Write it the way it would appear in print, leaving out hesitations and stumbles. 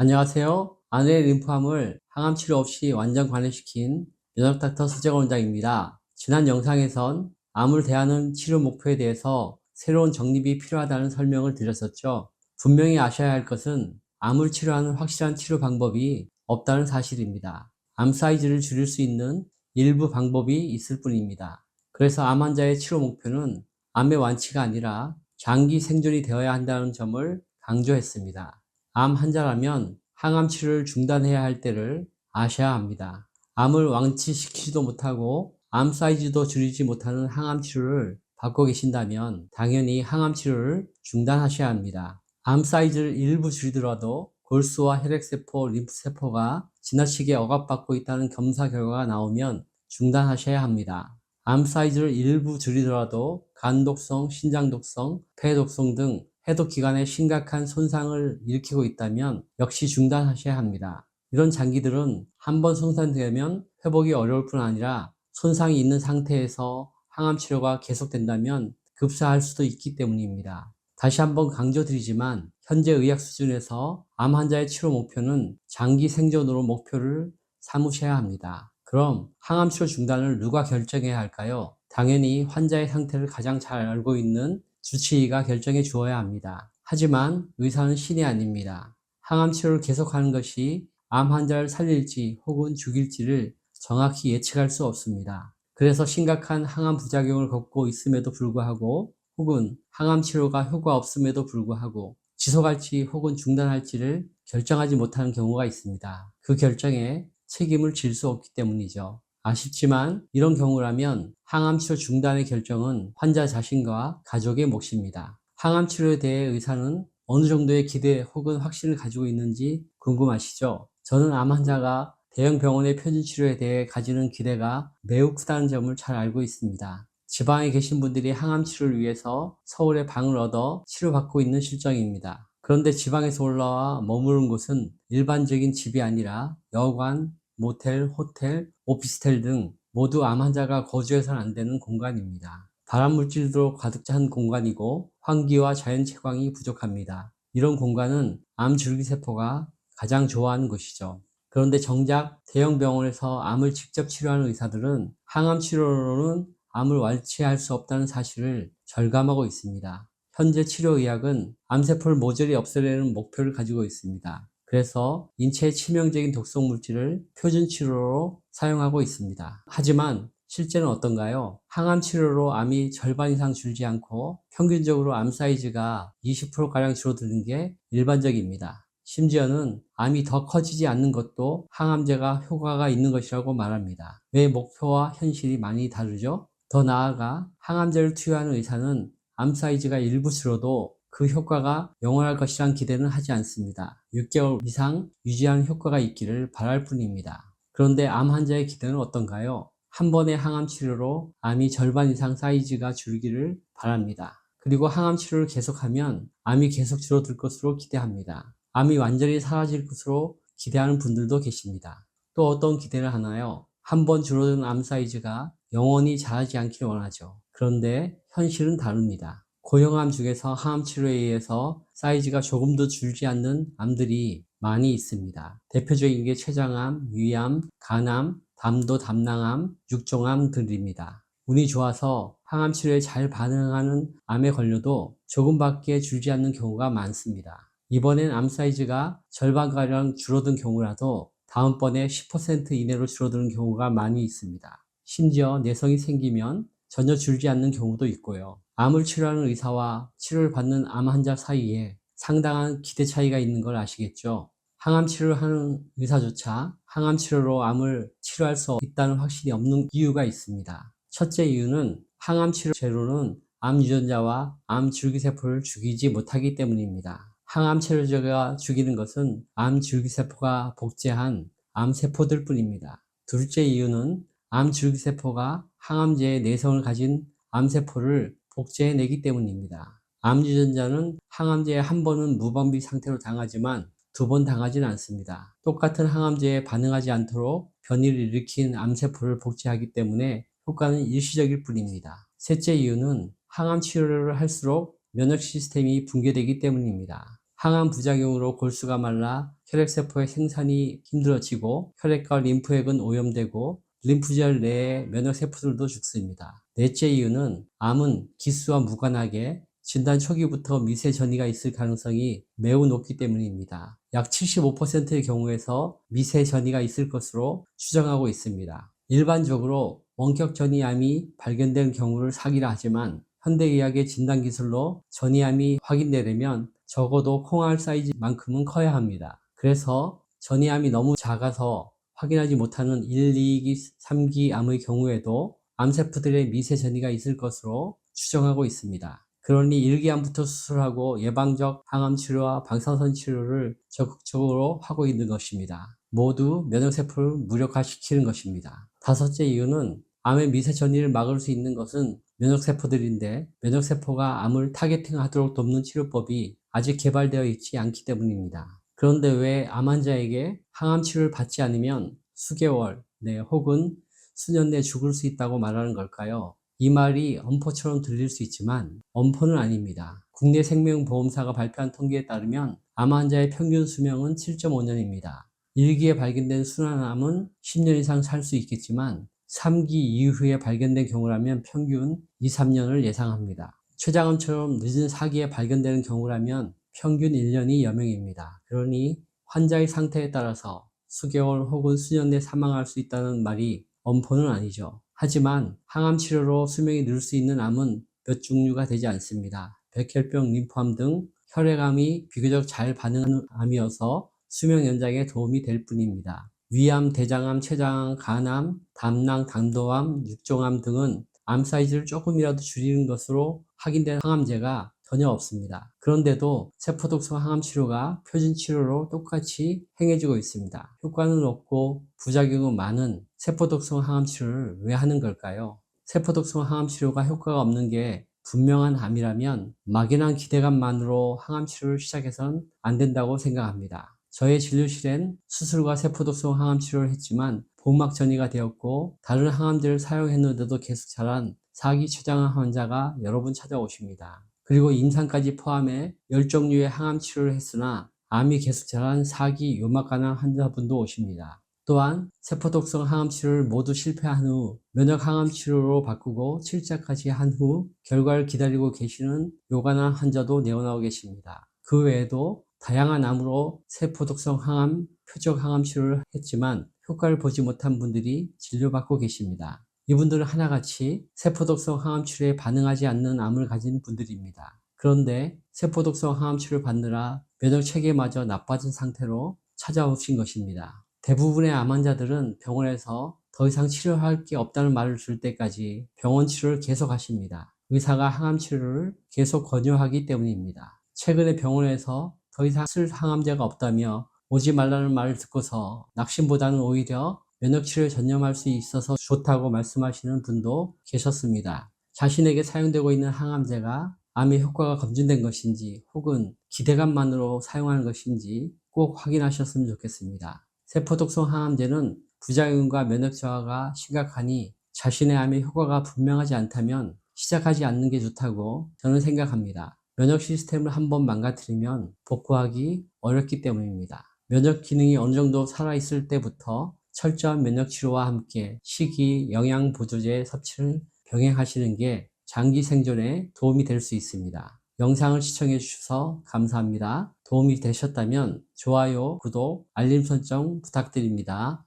안녕하세요. 아내의 림프암을 항암 치료 없이 완전 관해시킨 면역닥터 서재건 원장입니다. 지난 영상에선 암을 대하는 치료 목표에 대해서 새로운 정립이 필요하다는 설명을 드렸었죠. 분명히 아셔야 할 것은 암을 치료하는 확실한 치료 방법이 없다는 사실입니다. 암 사이즈를 줄일 수 있는 일부 방법이 있을 뿐입니다. 그래서 암 환자의 치료 목표는 암의 완치가 아니라 장기 생존이 되어야 한다는 점을 강조했습니다. 암 환자라면 항암 치료를 중단해야 할 때를 아셔야 합니다. 암을 완치시키지도 못하고 암 사이즈도 줄이지 못하는 항암 치료를 받고 계신다면 당연히 항암 치료를 중단하셔야 합니다. 암 사이즈를 일부 줄이더라도 골수와 혈액세포, 림프세포가 지나치게 억압받고 있다는 검사 결과가 나오면 중단하셔야 합니다. 암 사이즈를 일부 줄이더라도 간 독성, 신장 독성, 폐 독성 등 해독 기관에 심각한 손상을 일으키고 있다면 역시 중단하셔야 합니다. 이런 장기들은 한번 손상되면 회복이 어려울 뿐 아니라 손상이 있는 상태에서 항암 치료가 계속된다면 급사할 수도 있기 때문입니다. 다시 한번 강조드리지만 현재 의학 수준에서 암 환자의 치료 목표는 장기 생존으로 목표를 삼으셔야 합니다. 그럼 항암 치료 중단을 누가 결정해야 할까요? 당연히 환자의 상태를 가장 잘 알고 있는 주치의가 결정해 주어야 합니다. 하지만 의사는 신이 아닙니다. 항암 치료를 계속하는 것이 암 환자를 살릴지 혹은 죽일지를 정확히 예측할 수 없습니다. 그래서 심각한 항암 부작용을 겪고 있음에도 불구하고 혹은 항암 치료가 효과 없음에도 불구하고 지속할지 혹은 중단할지를 결정하지 못하는 경우가 있습니다. 그 결정에 책임을 질 수 없기 때문이죠. 아쉽지만 이런 경우라면 항암 치료 중단의 결정은 환자 자신과 가족의 몫입니다. 항암 치료에 대해 의사는 어느 정도의 기대 혹은 확신을 가지고 있는지 궁금하시죠? 저는 암 환자가 대형 병원의 표준 치료에 대해 가지는 기대가 매우 크다는 점을 잘 알고 있습니다. 지방에 계신 분들이 항암 치료를 위해서 서울에 방을 얻어 치료받고 있는 실정입니다. 그런데 지방에서 올라와 머무른 곳은 일반적인 집이 아니라 여관, 모텔, 호텔, 오피스텔 등 모두 암 환자가 거주해서는 안 되는 공간입니다. 발암물질로 가득 찬 공간이고 환기와 자연 채광이 부족합니다. 이런 공간은 암 줄기세포가 가장 좋아하는 곳이죠. 그런데 정작 대형 병원에서 암을 직접 치료하는 의사들은 항암 치료로는 암을 완치할 수 없다는 사실을 절감하고 있습니다. 현재 치료의학은 암세포를 모조리 없애려는 목표를 가지고 있습니다. 그래서 인체에 치명적인 독성 물질을 표준 치료로 사용하고 있습니다. 하지만 실제는 어떤가요? 항암 치료로 암이 절반 이상 줄지 않고 평균적으로 암 사이즈가 20%가량 줄어드는 게 일반적입니다. 심지어는 암이 더 커지지 않는 것도 항암제가 효과가 있는 것이라고 말합니다. 왜 목표와 현실이 많이 다르죠? 더 나아가 항암제를 투여하는 의사는 암 사이즈가 일부 줄어도 그 효과가 영원할 것이란 기대는 하지 않습니다. 6개월 이상 유지하는 효과가 있기를 바랄 뿐입니다. 그런데 암 환자의 기대는 어떤가요? 한 번의 항암 치료로 암이 절반 이상 사이즈가 줄기를 바랍니다. 그리고 항암 치료를 계속하면 암이 계속 줄어들 것으로 기대합니다. 암이 완전히 사라질 것으로 기대하는 분들도 계십니다. 또 어떤 기대를 하나요? 한 번 줄어든 암 사이즈가 영원히 자라지 않길 원하죠. 그런데 현실은 다릅니다. 고형암 중에서 항암 치료에 의해서 사이즈가 조금도 줄지 않는 암들이 많이 있습니다. 대표적인 게 췌장암, 위암, 간암, 담도 담낭암, 육종암 등입니다. 운이 좋아서 항암 치료에 잘 반응하는 암에 걸려도 조금밖에 줄지 않는 경우가 많습니다. 이번엔 암 사이즈가 절반가량 줄어든 경우라도 다음번에 10% 이내로 줄어드는 경우가 많이 있습니다. 심지어 내성이 생기면 전혀 줄지 않는 경우도 있고요. 암을 치료하는 의사와 치료를 받는 암 환자 사이에 상당한 기대 차이가 있는 걸 아시겠죠? 항암 치료를 하는 의사조차 항암 치료로 암을 치료할 수 있다는 확신이 없는 이유가 있습니다. 첫째 이유는 항암 치료제로는 암 유전자와 암 줄기세포를 죽이지 못하기 때문입니다. 항암 치료제가 죽이는 것은 암 줄기세포가 복제한 암세포들 뿐입니다. 둘째 이유는 암 줄기세포가 항암제의 내성을 가진 암세포를 복제해내기 때문입니다. 암 유전자는 항암제에 한 번은 무방비 상태로 당하지만 두 번 당하지는 않습니다. 똑같은 항암제에 반응하지 않도록 변이를 일으킨 암세포를 복제하기 때문에 효과는 일시적일 뿐입니다. 셋째 이유는 항암 치료를 할수록 면역 시스템이 붕괴되기 때문입니다. 항암 부작용으로 골수가 말라 혈액세포의 생산이 힘들어지고 혈액과 림프액은 오염되고 림프절 내의 면역세포들도 죽습니다. 넷째 이유는 암은 기수와 무관하게 진단 초기부터 미세 전이가 있을 가능성이 매우 높기 때문입니다. 약 75%의 경우에서 미세 전이가 있을 것으로 추정하고 있습니다. 일반적으로 원격 전이암이 발견된 경우를 사기라 하지만 현대의학의 진단기술로 전이암이 확인되려면 적어도 콩알 사이즈만큼은 커야 합니다. 그래서 전이암이 너무 작아서 확인하지 못하는 1, 2기, 3기 암의 경우에도 암세포들의 미세 전이가 있을 것으로 추정하고 있습니다. 그러니 1기암부터 수술하고 예방적 항암 치료와 방사선 치료를 적극적으로 하고 있는 것입니다. 모두 면역세포를 무력화시키는 것입니다. 다섯째 이유는 암의 미세 전이를 막을 수 있는 것은 면역세포들인데 면역세포가 암을 타겟팅하도록 돕는 치료법이 아직 개발되어 있지 않기 때문입니다. 그런데 왜 암 환자에게 항암 치료를 받지 않으면 수개월 내 혹은 수년 내 죽을 수 있다고 말하는 걸까요? 이 말이 엄포처럼 들릴 수 있지만 엄포는 아닙니다. 국내 생명보험사가 발표한 통계에 따르면 암 환자의 평균 수명은 7.5년입니다. 1기에 발견된 순환암은 10년 이상 살 수 있겠지만 3기 이후에 발견된 경우라면 평균 2, 3년을 예상합니다. 췌장암처럼 늦은 4기에 발견되는 경우라면 평균 1년이 여명입니다. 그러니 환자의 상태에 따라서 수개월 혹은 수년 내 사망할 수 있다는 말이 엄포는 아니죠. 하지만 항암 치료로 수명이 늘 수 있는 암은 몇 종류가 되지 않습니다. 백혈병, 림프암 등 혈액암이 비교적 잘 반응하는 암이어서 수명 연장에 도움이 될 뿐입니다. 위암, 대장암, 췌장암, 간암, 담낭, 당도암, 육종암 등은 암 사이즈를 조금이라도 줄이는 것으로 확인된 항암제가 전혀 없습니다. 그런데도 세포독성 항암 치료가 표준 치료로 똑같이 행해지고 있습니다. 효과는 없고 부작용은 많은 세포독성 항암 치료를 왜 하는 걸까요? 세포독성 항암 치료가 효과가 없는 게 분명한 암이라면 막연한 기대감만으로 항암 치료를 시작해서는 안 된다고 생각합니다. 저의 진료실엔 수술과 세포독성 항암 치료를 했지만 복막 전이가 되었고 다른 항암제를 사용했는데도 계속 자란 4기 췌장암 환자가 여러 분 찾아오십니다. 그리고 임상까지 포함해 10종류의 항암 치료를 했으나 암이 계속 자란 4기 요막간암 환자분도 오십니다. 또한 세포독성 항암 치료를 모두 실패한 후 면역 항암 치료로 바꾸고 7차까지 한 후 결과를 기다리고 계시는 요간암 환자도 내어나오 계십니다. 그 외에도 다양한 암으로 세포독성 항암, 표적 항암 치료를 했지만 효과를 보지 못한 분들이 진료받고 계십니다. 이분들은 하나같이 세포독성 항암 치료에 반응하지 않는 암을 가진 분들입니다. 그런데 세포독성 항암 치료를 받느라 면역 체계마저 나빠진 상태로 찾아오신 것입니다. 대부분의 암 환자들은 병원에서 더 이상 치료할 게 없다는 말을 줄 때까지 병원 치료를 계속 하십니다. 의사가 항암 치료를 계속 권유하기 때문입니다. 최근에 병원에서 더 이상 쓸 항암제가 없다며 오지 말라는 말을 듣고서 낙심보다는 오히려 면역치료에 전념할 수 있어서 좋다고 말씀하시는 분도 계셨습니다. 자신에게 사용되고 있는 항암제가 암의 효과가 검증된 것인지 혹은 기대감만으로 사용하는 것인지 꼭 확인하셨으면 좋겠습니다. 세포독성 항암제는 부작용과 면역 저하가 심각하니 자신의 암의 효과가 분명하지 않다면 시작하지 않는 게 좋다고 저는 생각합니다. 면역 시스템을 한번 망가뜨리면 복구하기 어렵기 때문입니다. 면역 기능이 어느 정도 살아있을 때부터 철저한 면역 치료와 함께 식이, 영양 보조제 섭취를 병행하시는 게 장기 생존에 도움이 될 수 있습니다. 영상을 시청해 주셔서 감사합니다. 도움이 되셨다면 좋아요, 구독, 알림 설정 부탁드립니다.